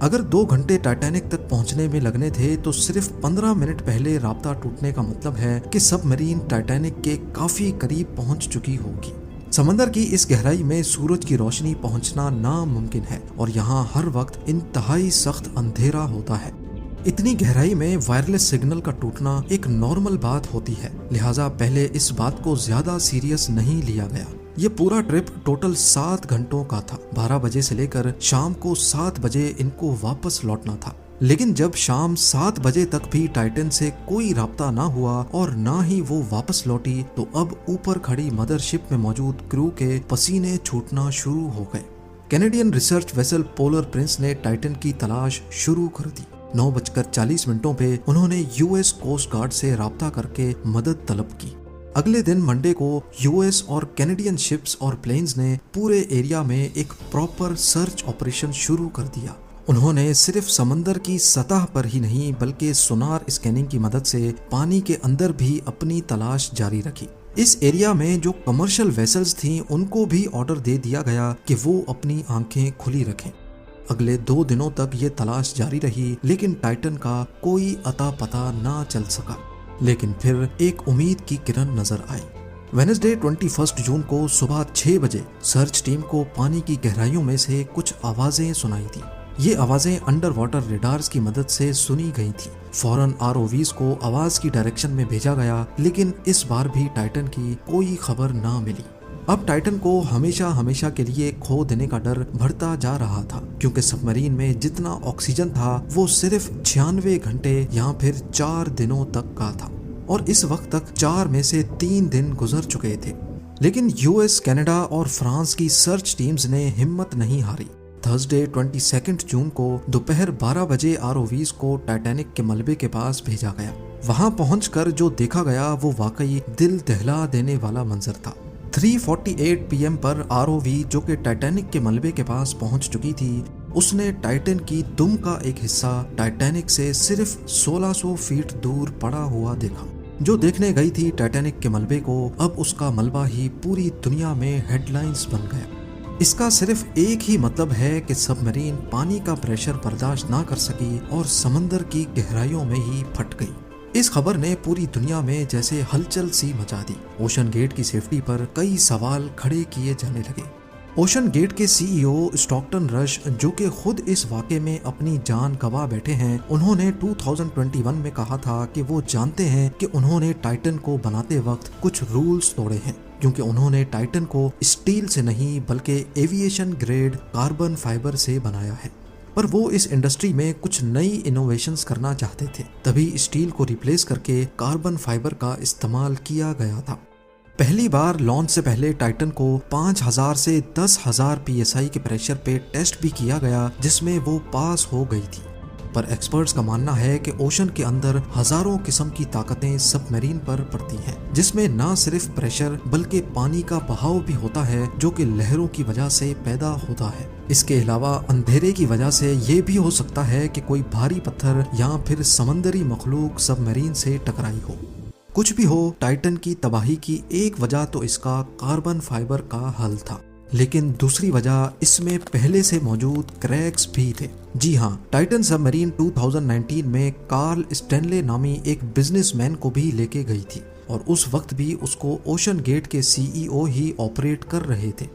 अगर 2 घंटे टाइटैनिक तक पहुंचने में लगने थे तो सिर्फ 15 मिनट पहले राब्ता टूटने का मतलब है कि सबमरीन टाइटैनिक के काफी करीब पहुंच चुकी होगी। समंदर की इस गहराई में सूरज की रोशनी पहुंचना नामुमकिन है और यहाँ हर वक्त इंतहाई सख्त अंधेरा होता है। इतनी गहराई में वायरलेस सिग्नल का टूटना एक नॉर्मल बात होती है, लिहाजा पहले इस बात को ज्यादा सीरियस नहीं लिया गया। ये पूरा ट्रिप टोटल 7 घंटों का था। 12 बजे से लेकर शाम को 7 बजे इनको वापस लौटना था, लेकिन जब शाम 7 बजे तक भी टाइटन से कोई राब्ता ना हुआ और ना ही वो वापस लौटी, तो अब ऊपर खड़ी मदरशिप में मौजूद क्रू के पसीने छूटना शुरू हो गए। Canadian research vessel polar Prince ने टाइटन की तलाश शुरू कर दी। 9:40 पे उन्होंने यूएस कोस्ट गार्ड से राब्ता करके मदद तलब की। अगले दिन मंडे को यूएस और कैनेडियन शिप्स और प्लेन्स ने पूरे एरिया में एक प्रॉपर सर्च ऑपरेशन शुरू कर दिया। उन्होंने सिर्फ समंदर की सतह पर ही नहीं बल्कि सोनार स्कैनिंग की मदद से पानी के अंदर भी अपनी तलाश जारी रखी। इस एरिया में जो कमर्शियल वेसल्स थीं उनको भी ऑर्डर दे दिया गया कि वो अपनी आंखें खुली रखें। अगले 2 दिनों तक ये तलाश जारी रही, लेकिन टाइटन का कोई अता पता ना चल सका। लेकिन फिर एक उम्मीद की किरण नजर आई। वेडनेसडे 21 जून को सुबह 6 बजे सर्च टीम को पानी की गहराइयों में से कुछ आवाजें सुनाई दी। ये आवाजें अंडर वाटर रेडार्स की मदद से सुनी गई थी। फौरन आरओवीज को आवाज की डायरेक्शन में भेजा गया, लेकिन इस बार भी टाइटन की कोई खबर ना मिली। अब टाइटन को हमेशा हमेशा के लिए खो देने का डर बढ़ता जा रहा था, क्योंकि सबमरीन में जितना ऑक्सीजन था वो सिर्फ 96 घंटे या फिर 4 दिनों तक का था, और इस वक्त तक 4 में से 3 दिन गुजर चुके थे। लेकिन यूएस, कनाडा और फ्रांस की सर्च टीम्स ने हिम्मत नहीं हारी। थर्सडे 22 जून को दोपहर 12 बजे आरओवीज को टाइटैनिक के मलबे के पास भेजा गया। वहां पहुंचकर जो देखा गया वो वाकई दिल दहला देने वाला मंजर था। 3:48 PM पर आरओवी, जो कि टाइटैनिक के मलबे के पास पहुंच चुकी थी, उसने टाइटन की दुम का एक हिस्सा टाइटैनिक से सिर्फ 1600 फीट दूर पड़ा हुआ देखा। जो देखने गई थी टाइटैनिक के मलबे को, अब उसका मलबा ही पूरी दुनिया में हेडलाइंस बन गया। इसका सिर्फ एक ही मतलब है कि सबमरीन पानी का प्रेशर बर्दाश्त ना कर सकी और समंदर की गहराइयों में ही फट गई। इस खबर ने पूरी दुनिया में जैसे हलचल सी मचा दी। ओशन गेट की सेफ्टी पर कई सवाल खड़े किए जाने लगे। ओशन गेट के सीईओ स्टॉकटन रश, जो कि खुद इस वाक़े में अपनी जान गंवा बैठे हैं, उन्होंने 2021 में कहा था कि वो जानते हैं कि उन्होंने टाइटन को बनाते वक्त कुछ रूल्स तोड़े हैं, क्योंकि उन्होंने टाइटन को स्टील से नहीं बल्कि एविएशन ग्रेड कार्बन फाइबर से बनाया है। पर वो इस इंडस्ट्री में कुछ नई इनोवेशंस करना चाहते थे, तभी स्टील को रिप्लेस करके कार्बन फाइबर का इस्तेमाल किया गया था। पहली बार लॉन्च से पहले टाइटन को 5000 से 10,000 PSI के प्रेशर पे टेस्ट भी किया गया, जिसमें वो पास हो गई थी। पर एक्सपर्ट्स का मानना है कि ओशन के अंदर हजारों किस्म की ताकतें सबमरीन पर पड़ती हैं, जिसमें ना सिर्फ प्रेशर बल्कि पानी का बहाव भी होता है, जो कि लहरों की वजह से पैदा होता है। इसके अलावा अंधेरे की वजह से ये भी हो सकता है कि कोई भारी पत्थर या फिर समंदरी मखलूक सबमरीन से टकराई हो। कुछ भी हो, टाइटन की तबाही की एक वजह तो इसका कार्बन फाइबर का हल था, लेकिन दूसरी वजह इसमें पहले से मौजूद क्रैक्स भी थे। जी हाँ, टाइटन सबमरीन 2019 में कार्ल स्टैनले नामी एक बिजनेसमैन को भी लेके गई थी, और उस वक्त भी उसको ओशन गेट के सीईओ ही ऑपरेट कर रहे थे।